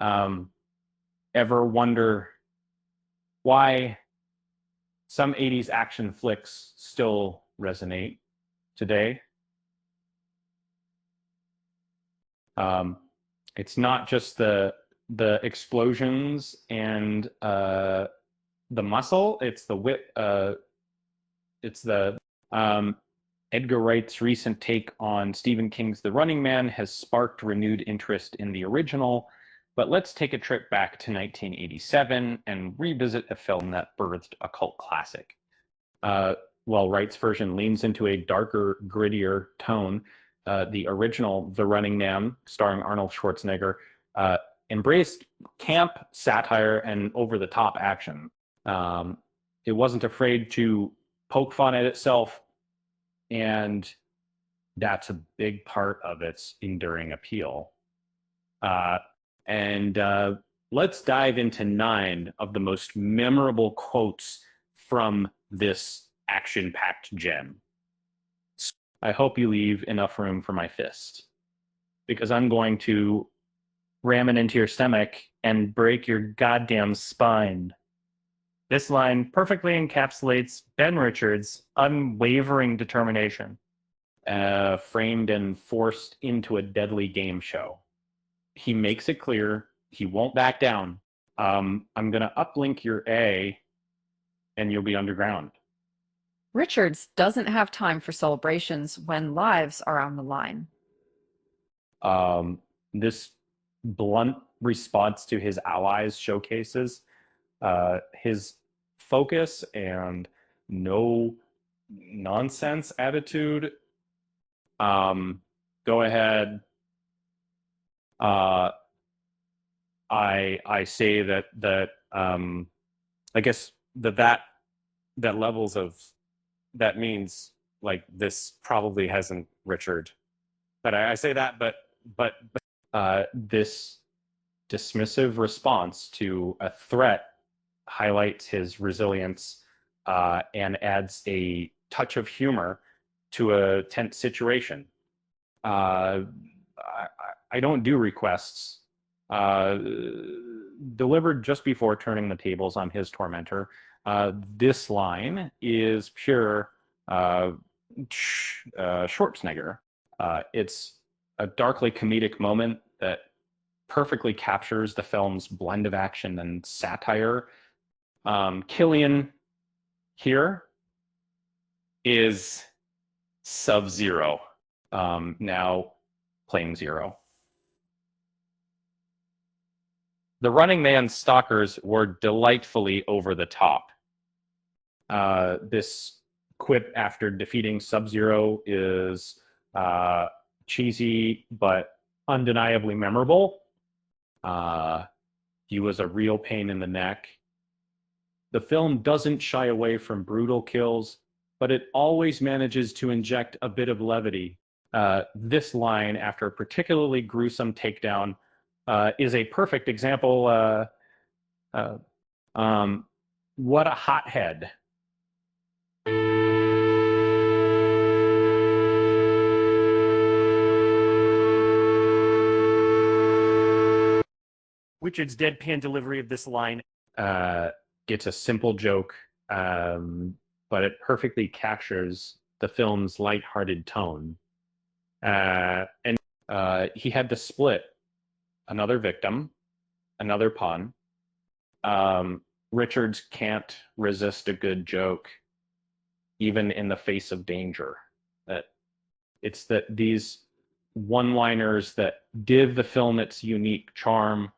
Ever wonder why some 80s action flicks still resonate today? It's not just the explosions and the muscle. It's the wit. It's the Edgar Wright's recent take on Stephen King's The Running Man has sparked renewed interest in the original. But let's take a trip back to 1987 and revisit a film that birthed a cult classic. While Wright's version leans into a darker, grittier tone, the original The Running Man, starring Arnold Schwarzenegger, embraced camp, satire, and over-the-top action. It wasn't afraid to poke fun at itself, and that's a big part of its enduring appeal. And let's dive into 9 of the most memorable quotes from this action-packed gem. I hope you leave enough room for my fist, because I'm going to ram it into your stomach and break your goddamn spine. This line perfectly encapsulates Ben Richards' unwavering determination, framed and forced into a deadly game show. He makes it clear he won't back down. I'm going to uplink your A, and you'll be underground. Richards doesn't have time for celebrations when lives are on the line. This blunt response to his allies showcases his focus and no nonsense attitude. Go ahead. I say that I guess that levels of that means like this probably hasn't Richard, but I say that, but this dismissive response to a threat highlights his resilience and adds a touch of humor to a tense situation. I don't do requests. Delivered just before turning the tables on his tormentor. This line is pure Schwarzenegger. It's a darkly comedic moment that perfectly captures the film's blend of action and satire. Killian here is Sub-Zero, now playing Zero. The Running Man stalkers were delightfully over the top. This quip after defeating Sub-Zero is cheesy but undeniably memorable. He was a real pain in the neck. The film doesn't shy away from brutal kills, but it always manages to inject a bit of levity. This line, after a particularly gruesome takedown, is a perfect example. What a hothead. Richard's deadpan delivery of this line gets a simple joke, but it perfectly captures the film's lighthearted tone. And he had to split another victim, another pun. Richards can't resist a good joke, even in the face of danger. It's that these one-liners that give the film its unique charm.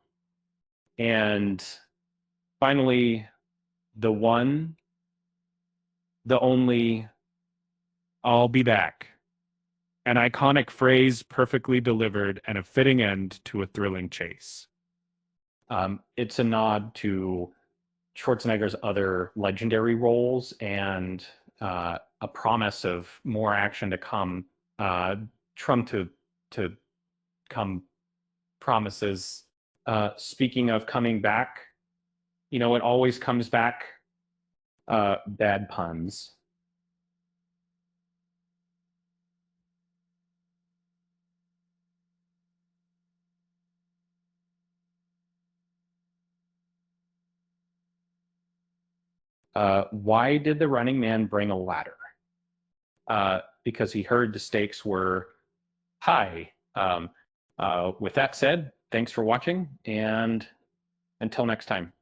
And finally, the one, the only, I'll be back. An iconic phrase perfectly delivered and a fitting end to a thrilling chase. It's a nod to Schwarzenegger's other legendary roles and a promise of more action to come. Trump to come promises. Speaking of coming back, it always comes back. Bad puns. Why did the running man bring a ladder? Because he heard the stakes were high. With that said, thanks for watching, and until next time.